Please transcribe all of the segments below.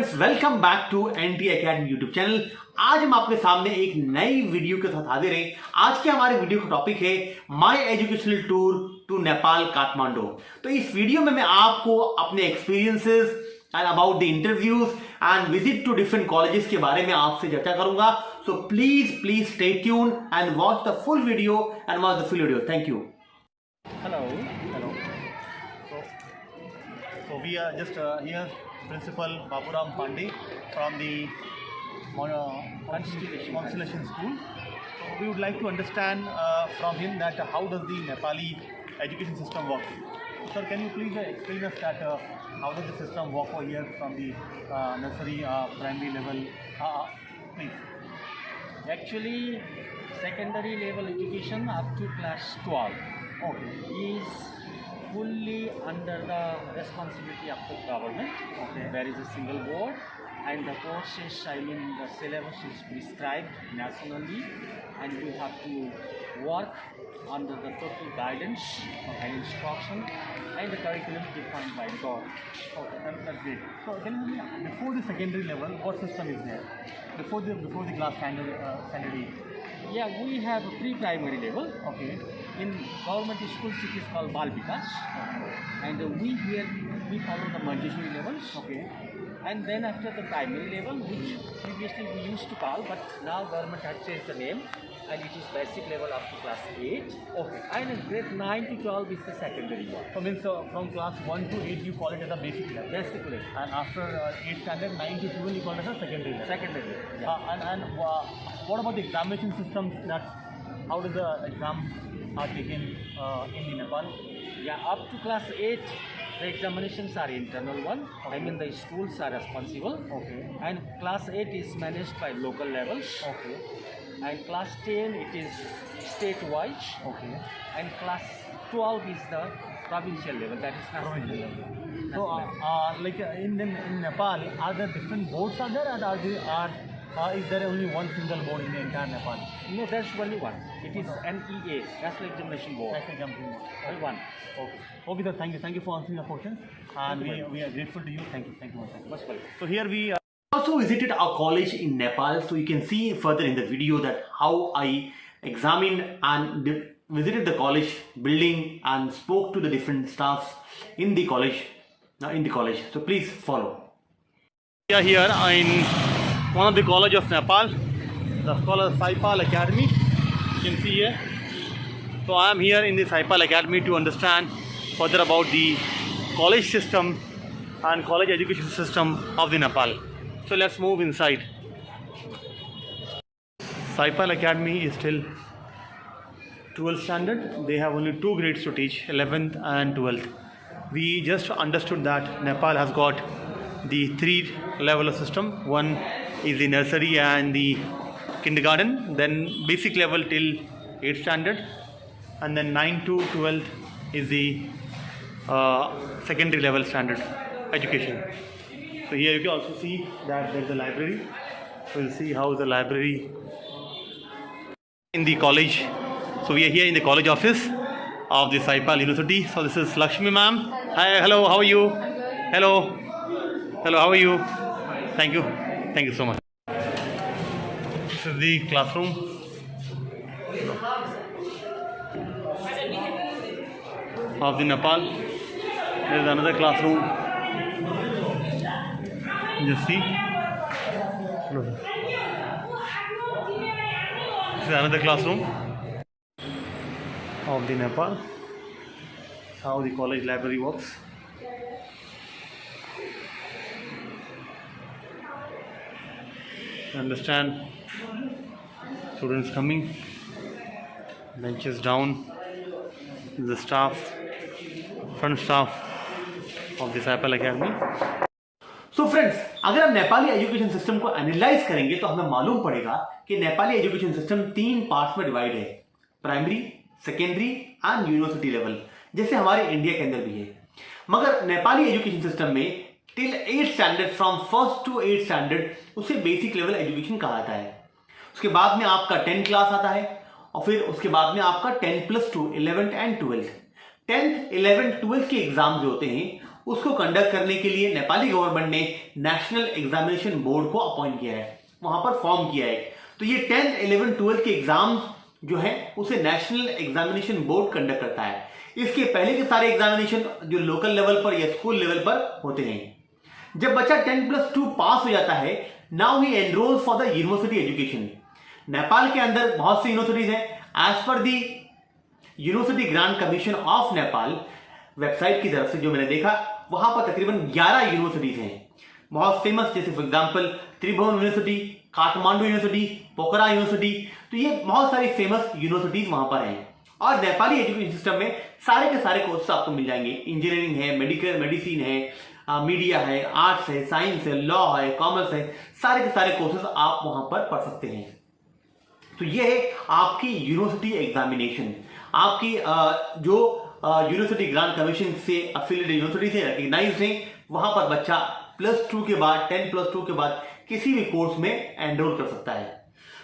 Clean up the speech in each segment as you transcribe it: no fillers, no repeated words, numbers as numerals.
Friends, welcome back to NT academy YouTube channel. आज हम आपके सामने एक नई वीडियो के साथ हाजिर हैं। आज के हमारे वीडियो का टॉपिक है my educational tour to Nepal Kathmandu. तो इस वीडियो में मैं आपको अपने experiences and about the interviews and visit to different colleges के बारे में आपसे चर्चा करूंगा। So please stay tuned and watch the full video and watch the full video. Thank you. Hello. So we are just here, Principal Baburam Pandey from the Constellation School. So we would like to understand from him that how does the Nepali education system work. Sir, can you please explain us that how does the system work over here from the nursery, primary level, please. Actually, secondary level education up to class 12 is fully under the responsibility of the government. There is a single board and the courses, the syllabus is prescribed nationally and you have to work under the total guidance and instruction and the curriculum defined by God. Okay, that's great. So can you tell me, before the secondary level, what system is there? Before the class standard 8. Yeah, we have a pre-primary level. Okay. In government schools it is called Bal Vikas, and we follow the Montessori levels. Okay. And then after the primary level, which previously we used to call, but now government has changed the name, and it is basic level up to class 8. Okay. And grade 9 to 12 is the secondary one. So means from class 1 to 8 you call it as a basic level. Basic level. And after 8th standard 9 to 12 you call it as a secondary level. Secondary level. Yeah. And what about the examination systems? That how does the exam are taken in Nepal? Yeah, up to class 8, the examinations are internal one. Okay. I mean the schools are responsible. Okay. And class 8 is managed by local levels. Okay. And class 10 it is state-wise. Okay. And class 12 is the provincial level, that is national Provincial level. So like in Nepal, are there different boards are there, and is there only one single board in the entire Nepal? No, there's only one. It is NEA, National Examination Board. That's example. Only one. Okay. Okay, sir. Thank you for answering the questions, and we are grateful to you. Thank you once again. Most welcome. So here we. Also visited our college in Nepal, so you can see further in the video that how I examined and visited the college building and spoke to the different staffs in the college. So please follow. We are here in one of the college of Nepal, the scholar Saipal Academy. You can see here. So I am here in the Saipal Academy to understand further about the college system and college education system of the Nepal. So let's move inside. Saipal Academy is still 12th standard. They have only 2 grades to teach, 11th and 12th. We just understood that Nepal has got the 3 level of system. One is the nursery and the kindergarten, then basic level till 8th standard, and then 9 to 12th is the secondary level standard education. So here you can also see that there is a library. So we'll see how the library in the college. So we are here in the college office of the Saipal University. So this is Lakshmi ma'am. Hi, hello, how are you? Hello, how are you? Thank you so much. This is the classroom. Of the Nepal. There is another classroom. Just see. This is another classroom of the Nepal. How the college library works. Understand, students coming, benches down, the staff, front staff of the Saipal Academy. So friends, अगर हम Nepali education system को analyse करेंगे तो हमें मालूम पड़ेगा कि Nepali education system 3 parts में डिवाइड है, primary, secondary and university level, जैसे हमारे इंडिया के अंदर भी है। मगर नेपाली एजुकेशन सिस्टम में till 8th standard, from 1st to 8th standard, उसे बेसिक लेवल एजुकेशन कहा जाता है। उसके बाद में आपका 10th क्लास आता है और फिर उसके बाद में आपका 10+2 11th and 12th। 10th 11th 12th के एग्जाम जो होते हैं उसको कंडक्ट करने के लिए नेपाली गवर्नमेंट ने नेशनल एग्जामिनेशन बोर्ड को अपॉइंट किया है, वहां पर फॉर्म किया है। तो ये 10th, 11th, 12th के एग्जाम जो है उसे नेशनल एग्जामिनेशन बोर्ड कंडक्ट करता है। इसके पहले के सारे एग्जामिनेशन जो लोकल लेवल पर या स्कूल लेवल पर होते हैं। जब बच्चा 10+2 पास हो जाता है, now he enrolls for the university education. Nepal के अंदर बहुत सी यूनिवर्सिटीज हैं। As per the university grant commission of Nepal website की तरफ से जो मैंने देखा, वहां पर तकरीबन 11 यूनिवर्सिटीज हैं बहुत फेमस, जैसे for example Tribhuvan university, Kathmandu university, Pokhara university. तो ये बहुत सारी फेमस यूनिवर्सिटीज वहां पर हैं। और नेपाली एजुकेशन सिस्टम में सारे के सारे कोर्सेस आपको मिल जाएंगे। इंजीनियरिंग है, मेडिसिन है, मीडिया है, आर्ट्स है, साइंस है, लॉ है, कॉमर्स है, सारे के सारे कोर्सेस आप वहां पर पढ़ सकते हैं। तो ये है आपकी यूनिवर्सिटी एग्जामिनेशन। आपकी जो यूनिवर्सिटी ग्रांट कमीशन से अफिलिएटेड यूनिवर्सिटी से रिकग्नाइज्ड है, वहां पर बच्चा +2 के बाद 10+2 के बाद किसी भी कोर्स में एनरोल कर सकता है।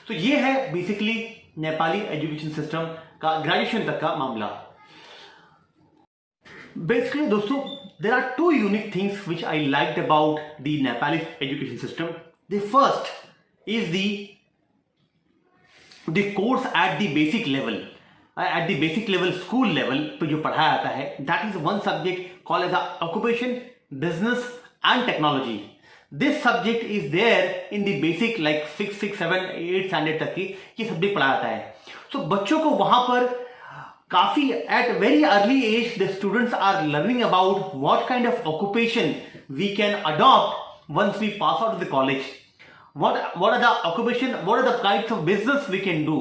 तो ये है बेसिकली नेपाली एजुकेशन सिस्टम का ग्रेजुएशन तक का मामला। बेसिकली दोस्तों, there are two unique things which I liked about the Nepali education system. The first is the course at the basic level. At the basic level, school level पे जो पढ़ाया जाता है, that is one subject called as occupation, business and technology. This subject is there in the basic like 6, 7, 8 standard तक की ये subject पढ़ाया जाता है। तो बच्चों को वहां पर काफी at very early age the students are learning about what kind of occupation we can adopt once we pass out of the college. What are the occupation, what are the kinds of business we can do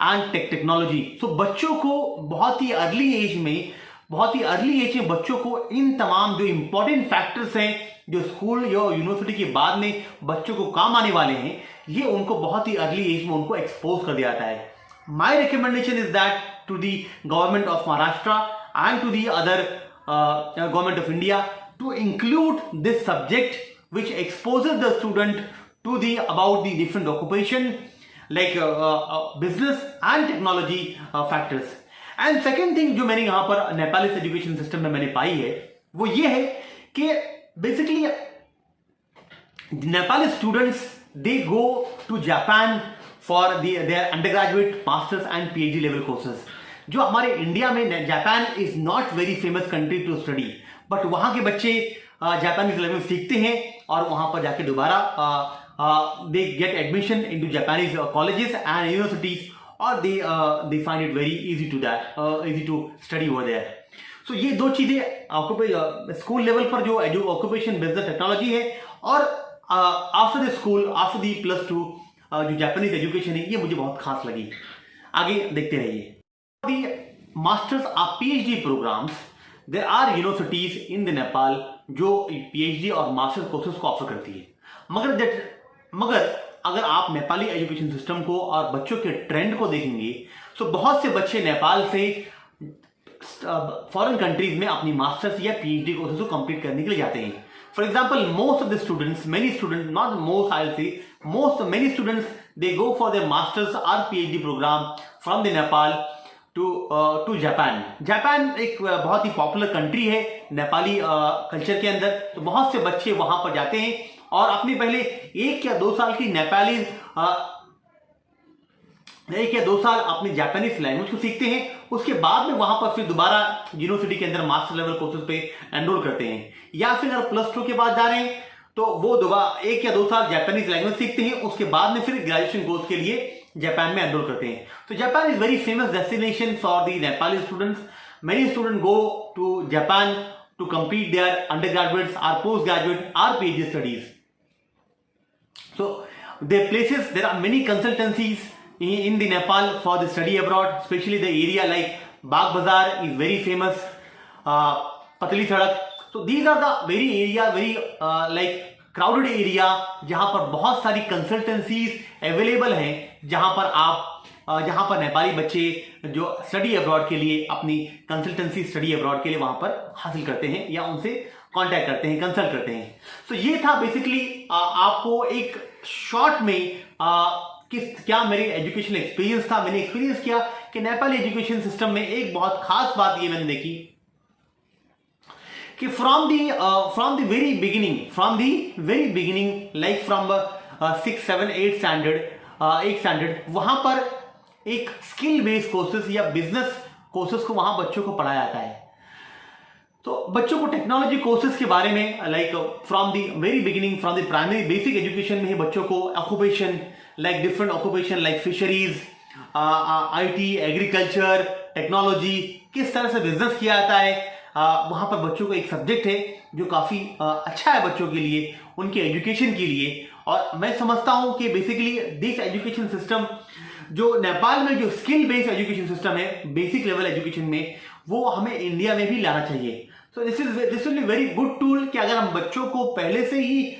and technology. So बच्चों को बहुत ही early as में बच्चों को इन तमाम जो important factors हैं जो स्कूल या यूनिवर्सिटी के बाद में बच्चों को काम आने वाले हैं, ये उनको बहुत ही अर्ली एज में उनको एक्सपोज कर दिया जाता है। My recommendation is that to the government of Maharashtra and to the other government of India to include this subject which exposes the student to the about the different occupation like business and technology factors. And second thing जो मैंने यहाँ पर Nepali education system में मैंने पाई है वो ये है कि basically Nepali students they go to Japan for their undergraduate, masters and PhD level courses. जो हमारे इंडिया में Japan is not very famous country to study, but वहाँ के बच्चे जापानीज लैंग्वेज सीखते हैं और वहाँ पर जाके दोबारा they get admission into Japanese colleges and universities, or they find it very easy to study over there. So ये दो चीजें स्कूल लेवल पर जो ऑक्यूपेशन, बिजनेस, टेक्नोलॉजी है, और after the school, after the +2 जो जापानीज एजुकेशन है, ये मुझे बहुत खास लगी। आगे देखते रहिए। मास्टर्स और PhD programs, there are universities in the Nepal जो पीएचडी और मास्टर्स कोर्सेज को ऑफर करती है। मगर अगर आप नेपाली एजुकेशन सिस्टम को और बच्चों के ट्रेंड को देखेंगे तो बहुत से बच्चे नेपाल से फॉरेन कंट्रीज में अपनी मास्टर्स या पीएचडी कोर्सेज को कंप्लीट करने के लिए जाते हैं। For example, most of the students, many students, not most, I will say most, many students they go for their masters और PhD program from the Nepal to Japan. Japan एक बहुत ही popular country है Nepali culture के अंदर। तो बहुत से बच्चे वहां पर जाते हैं और अपने पहले 1 या 2 साल की नेपाली 1 या 2 साल अपनी जापानीज लैंग्वेज को सीखते हैं। उसके बाद में वहां पर फिर दोबारा यूनिवर्सिटी के अंदर मास्टर लेवल कोर्सेज पे एनरोल करते हैं, या फिर अगर +2 के बाद जा रहे हैं तो वो दोबारा 1 या 2 साल जापानीज लैंग्वेज सीखते हैं। उसके बाद में फिर ग्रेजुएशन कोर्स के लिए जापान में एनरोल करते हैं। तो Japan is very famous destination for the Nepali students. Many student go to Japan to complete their undergraduates और पोस्ट ग्रेजुएट और PhD studies. So there are many consultancies in the Nepal for the study abroad, especially the area like Bagh Bazaar is very famous, Patli Sadak. So these are the very like crowded area जहाँ पर बहुत सारी consultancies available हैं, जहाँ पर नेपाली बच्चे जो study abroad के लिए अपनी कंसल्टेंसी स्टडी अब्रॉड के लिए वहां पर हासिल करते हैं या उनसे कांटेक्ट करते हैं, कंसल्ट करते हैं। तो ये था बेसिकली आपको एक शॉर्ट में क्या मेरी एजुकेशन एक्सपीरियंस था। मैंने एक्सपीरियंस किया कि नेपाली एजुकेशन सिस्टम में एक बहुत खास बात ये मैंने देखी कि from the very beginning like from 6, 7, 8 standard वहां पर एक स्किल बेस्ड कोर्सेज या बिजनेस कोर्सेज को वहां बच्चों को पढ़ाया जाता है। तो बच्चों को टेक्नोलॉजी कोर्सेज के बारे में like from the very beginning, from the primary basic education में ही बच्चों को occupation like different occupation like fisheries, IT, agriculture, technology, किस तरह से बिजनेस किया जाता है, वहाँ पर बच्चों को एक सब्जेक्ट है जो काफ़ी अच्छा है बच्चों के लिए, उनके एजुकेशन के लिए। और मैं समझता हूँ कि बेसिकली दिस एजुकेशन सिस्टम जो नेपाल में जो स्किल बेस्ड एजुकेशन सिस्टम है बेसिक लेवल एजुकेशन में, वो हमें इंडिया में भी लाना चाहिए। So this will be very good tool कि अगर हम बच्चों को पहले से ही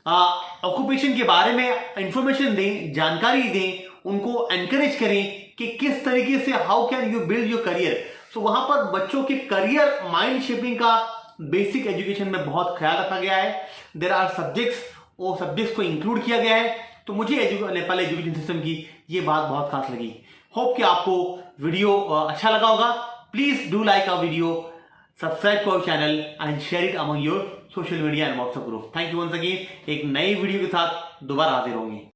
ऑक्यूपेशन के बारे में इंफॉर्मेशन दें, जानकारी दें, उनको एनकरेज करें कि किस तरीके से how can you build your career. So वहां पर बच्चों के करियर माइंड शेपिंग का बेसिक एजुकेशन में बहुत ख्याल रखा गया है। देयर आर सब्जेक्ट्स, वो सब्जेक्ट्स को इंक्लूड किया गया है। तो मुझे नेपाल एजुकेशन सिस्टम की ये बात बहुत खास लगी। होप कि आपको वीडियो अच्छा लगा होगा। Please do like our video, subscribe to our channel and share it among your social media and WhatsApp group. Thank you once again. एक नई वीडियो के साथ दोबारा हाजिर होंगे।